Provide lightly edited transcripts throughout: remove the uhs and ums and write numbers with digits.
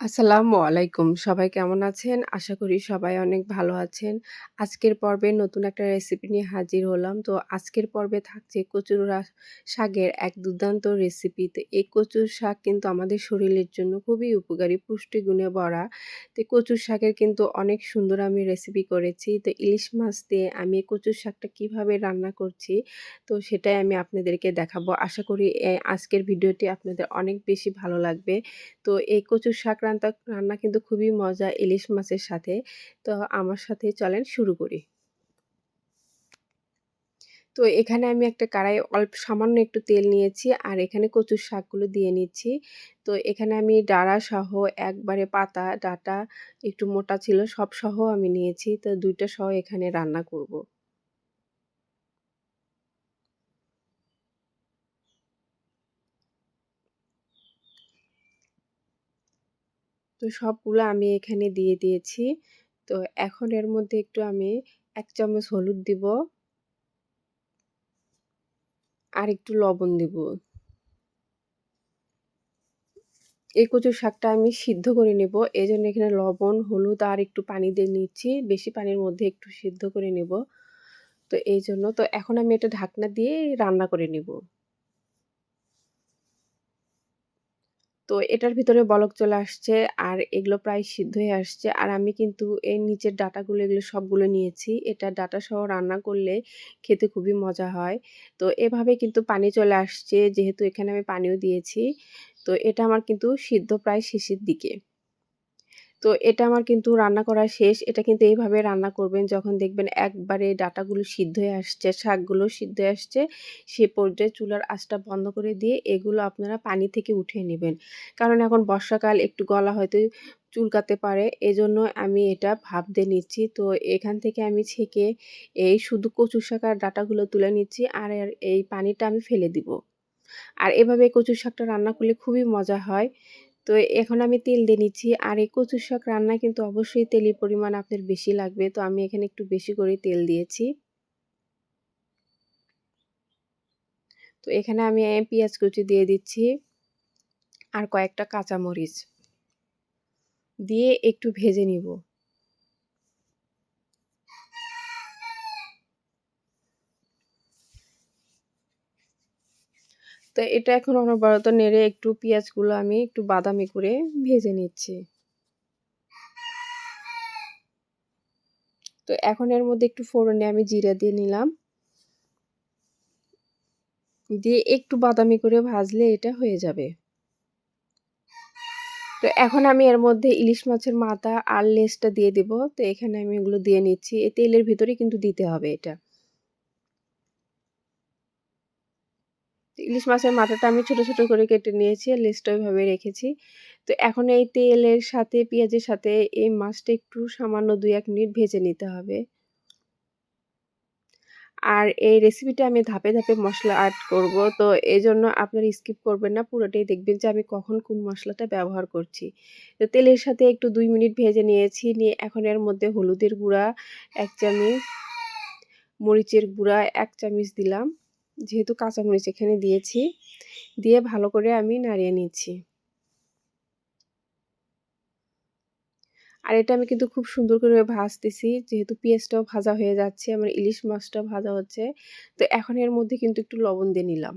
আসসালামু আলাইকুম। সবাই কেমন আছেন? আশা করি সবাই অনেক ভালো আছেন। আজকের পর্বে নতুন একটা রেসিপি নিয়ে হাজির হলাম। তো আজকের পর্বে থাকছে কচুর শাকের এক দুর্দান্ত রেসিপি। তো এই কচুর শাক কিন্তু আমাদের শরীরের জন্য খুবই উপকারী, পুষ্টিগুণে ভরা। তো কচুর শাকের কিন্তু অনেক সুন্দর আমি রেসিপি করেছি। তো ইলিশ মাছ দিয়ে আমি এই কচুর শাকটা কিভাবে রান্না করছি, তো সেটাই আমি আপনাদেরকে দেখাবো। আশা করি আজকের ভিডিওটি আপনাদের অনেক বেশি ভালো লাগবে। তো এই কচুর শাক রান্না কিন্তু খুবই মজা ইলিশ মাছের সাথে। তো আমার সাথে চলেন শুরু করি। তো এখানে আমি একটা কড়াইয়ে সামান্য একটু তেল নিয়েছি আর এখানে কচুর শাকগুলো দিয়ে নিচ্ছি। তো এখানে আমি ডাঁড়া সহ একবারে পাতা, ডাঁটা একটু মোটা ছিল সব সহ আমি নিয়েছি। তো ২ টা সহ এখানে রান্না করব। তো সবগুলো আমি এখানে দিয়ে দিয়েছি। তো এখন এর মধ্যে একটু আমি ১ চামচ হলুদ দিব। আর একটু লবণ দিব। এই কচু শাকটা আমি সিদ্ধ করে নেব। এজন্য এখানে লবণ, হলুদ আর একটু পানি দিয়ে নিচ্ছি। বেশি পানির মধ্যে একটু সিদ্ধ করে নেব। তো এইজন্য তো এখন আমি এটা ঢাকনা দিয়ে রান্না করে নিব। তো এটার ভিতরে বলক চলে আসছে আর এগুলো প্রায় সিদ্ধ হয়ে আসছে। আর আমি কিন্তু এর নিচের ডাঁটাগুলো এগুলো সবগুলো নিয়েছি। এটা ডাঁটা সহ রান্না করলে খেতে খুবই মজা হয়। তো এভাবে কিন্তু পানি চলে আসছে যেহেতু এখানে আমি পানিও দিয়েছি। তো এটা আমার কিন্তু সিদ্ধ প্রায় শেষের দিকে। তো এটা আমার কিন্তু রান্না করা শেষ। এটা কিন্তু এইভাবে রান্না করবেন যখন দেখবেন একবারে ডাঁটাগুলো সিদ্ধ হয়ে আসছে, শাকগুলো সিদ্ধ হয়ে আসছে, সে পর্যায়ে চুলার আঁচটা বন্ধ করে দিয়ে এগুলো আপনারা পানি থেকে উঠিয়ে নিবেন। কারণ এখন বর্ষাকাল একটু গলা হয়তো চুলকাতে পারে। এজন্য আমি এটা ভাপ দিয়ে নিচ্ছি। তো এখান থেকে আমি ছেঁকে এই শুধু কচু শাক আর ডাঁটাগুলো তুলে নিচ্ছি আর এই পানিটা আমি ফেলে দিব। আর এভাবে কচু শাকটা রান্না করলে খুবই মজা হয়। তো এখন আমি তেল দিয়ে নিচ্ছি। আর এই কচু শাক রান্নায় কিন্তু অবশ্যই তেলের পরিমাণ আপনার বেশি লাগবে। তো আমি এখানে একটু বেশি করে তেল দিয়েছি। তো এখানে আমি পেঁয়াজ কুচি দিয়ে দিচ্ছি আর কয়েকটা কাঁচামরিচ দিয়ে একটু ভেজে নিব। তো এটা এখন অনবরত নেড়ে একটু পেঁয়াজগুলো আমি একটু বাদামি করে ভেজে নিচ্ছি। তো এখন এর মধ্যে একটু ফোড়নে আমি জিরা দিয়ে নিলাম। দিয়ে একটু বাদামি করে ভাজলে এটা হয়ে যাবে। তো এখন আমি এর মধ্যে ইলিশ মাছের মাথা আর লেজটা দিয়ে দিব। তো এখানে আমি এগুলো দিয়ে নিচ্ছি। এই তেলের ভিতরেই কিন্তু দিতে হবে এটা। ইলিশ মাছের মাথাটা আমি ছোট, ছোট করে কেটে নিয়েছি আর লেজটা ওইভাবে রেখেছি। তো এখন এই তেলের সাথে পেঁয়াজের সাথে এই মাছটা একটু সামান্য ২-১ মিনিট ভেজে নিতে হবে। আর এই রেসিপিটা আমি ধাপে, ধাপে মসলা এড করব। তো এজন্য আপনারা স্কিপ করবেন না। পুরোটাই দেখবেন যে আমি কখন কোন মসলাটা ব্যবহার করছি। তো তেলের সাথে একটু ২ মিনিট ভেজে নিয়েছি। নিয়ে এখন এর মধ্যে হলুদের গুঁড়া ১ চামচ, মরিচের গুঁড়া ১ চামচ দিলাম। যেহেতু কাঁচামরিচ এখানে দিয়েছি। দিয়ে ভালো করে আমি নাড়িয়ে নিচ্ছি। আর এটা আমি কিন্তু খুব সুন্দর করে ভাজতেছি। যেহেতু পেঁয়াজটাও ভাজা হয়ে যাচ্ছে, আমার ইলিশ মাছটাও ভাজা হচ্ছে। তো এখন এর মধ্যে কিন্তু একটু লবণ দিয়ে নিলাম।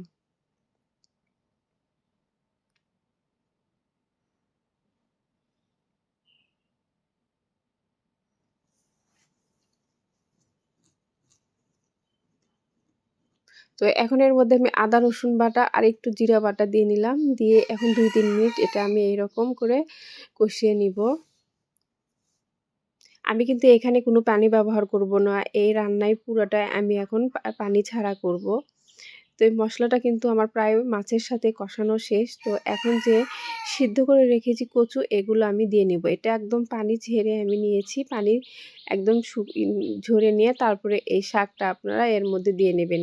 তো এখন এর মধ্যে আমি আদা রসুন বাটা আর একটু জিরা বাটা দিয়ে নিলাম। দিয়ে এখন ২-৩ মিনিট এটা আমি এইরকম করে কষিয়ে নিব। আমি কিন্তু এখানে কোনো পানি ব্যবহার করব না। এই রান্নায় পুরাটাই আমি এখন পানি ছাড়া করব। তো এই মসলাটা কিন্তু আমার প্রায় মাছের সাথে কষানো শেষ। তো এখন যে সিদ্ধ করে রেখেছি কচু এগুলো আমি দিয়ে নিব। এটা একদম পানি ঝেড়ে আমি নিয়েছি। পানি একদম ঝরে নিয়ে তারপরে এই শাকটা আপনারা এর মধ্যে দিয়ে নেবেন।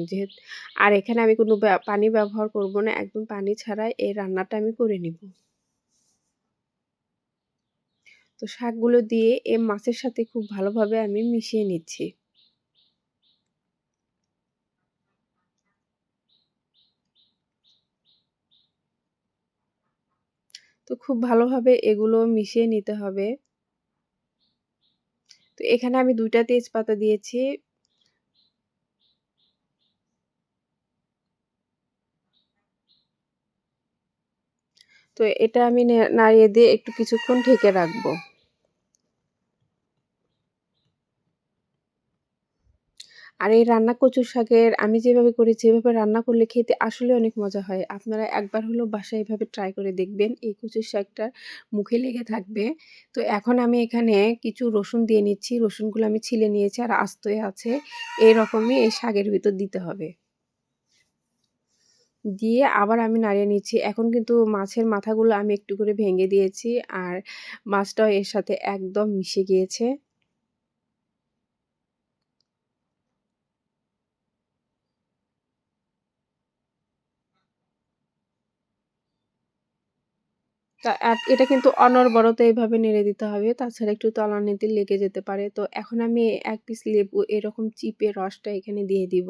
আর এখানে আমি কোনো পানি ব্যবহার করব না। একদম পানি ছাড়াই এই রান্নাটা আমি করে নিব। তো শাকগুলো দিয়ে এই মাছের সাথে খুব ভালোভাবে আমি মিশিয়ে নিচ্ছি। তো খুব ভালোভাবে এগুলো মিশিয়ে নিতে হবে। তো এখানে আমি ২ টা তেজপাতা দিয়েছি। তো এটা আমি নাড়িয়ে দিয়ে একটু কিছুক্ষণ ঢেকে রাখবো। আর এই রান্না কচু শাকের আমি যেভাবে করেছি এভাবে রান্না করলে খেতে আসলে অনেক মজা হয়। আপনারা একবার হলেও বাসায় এভাবে ট্রাই করে দেখবেন। এই কচুর শাকটা মুখে লেগে থাকবে। তো এখন আমি এখানে কিছু রসুন দিয়ে নিচ্ছি। রসুনগুলো আমি ছিলে নিয়েছি আর আস্তই আছে। এইরকমই এই শাকের ভিতর দিতে হবে। দিয়ে আবার আমি নাড়িয়ে নিচ্ছি। এখন কিন্তু মাছের মাথাগুলো আমি একটু করে ভেঙে দিয়েছি। আর মাছটাও এর সাথে একদম মিশে গিয়েছে। এটা কিন্তু অনবরত এভাবে নেড়ে দিতে হবে। তাছাড়া একটু তলানিতে লেগে যেতে পারে। তো এখন আমি ১ পিস লেবু এরকম চিপে রসটা এখানে দিয়ে দিব।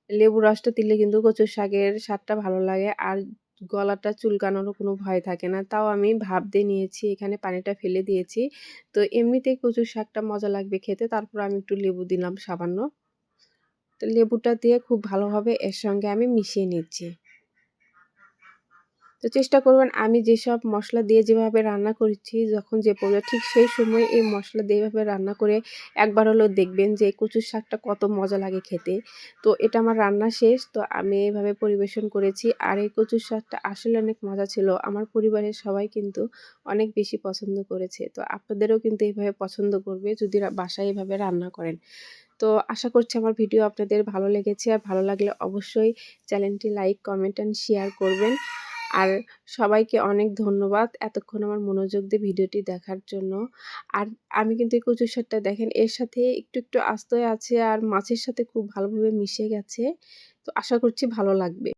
লেবুর রসটা দিলে কিন্তু কচুর শাকের স্বাদটা ভালো লাগে। আর গলাটা চুলকানোরও কোনো ভয় থাকে না। তাও আমি ভাপ দিয়ে নিয়েছি। এখানে পানিটা ফেলে দিয়েছি। তো এমনিতেই কচুর শাকটা মজা লাগবে খেতে। তারপর আমি একটু লেবু দিলাম সামান্য। তো লেবুটা দিয়ে খুব ভালোভাবে এর সঙ্গে আমি মিশিয়ে নিচ্ছি। তো চেষ্টা করবেন আমি যেসব মসলা দিয়ে যেভাবে রান্না করেছি যখন যে পর্যায়ে ঠিক সেই সময় এই মসলা দিয়ে এভাবে রান্না করে একবার হলেও দেখবেন যে এই কচুর শাকটা কত মজা লাগে খেতে। তো এটা আমার রান্না শেষ। তো আমি এভাবে পরিবেশন করেছি। আর এই কচুর শাকটা আসলে অনেক মজা ছিল। আমার পরিবারের সবাই কিন্তু অনেক বেশি পছন্দ করেছে। তো আপনাদেরও কিন্তু এভাবে পছন্দ করবে যদি বাসায় এভাবে রান্না করেন। তো আশা করছি আমার ভিডিও আপনাদের ভালো লেগেছে। আর ভালো লাগলে অবশ্যই চ্যানেলটি লাইক, কমেন্ট অ্যান্ড শেয়ার করবেন। আর সবাইকে অনেক ধন্যবাদ এতক্ষণ আমার মনোযোগ দিয়ে ভিডিওটি দেখার জন্য। আর আমি কিন্তু এই কচু শাকটা দেখেন এর সাথে একটু আস্ত আছে আর মাছের সাথে খুব ভালোভাবে মিশে গেছে। তো আশা করছি ভালো লাগবে।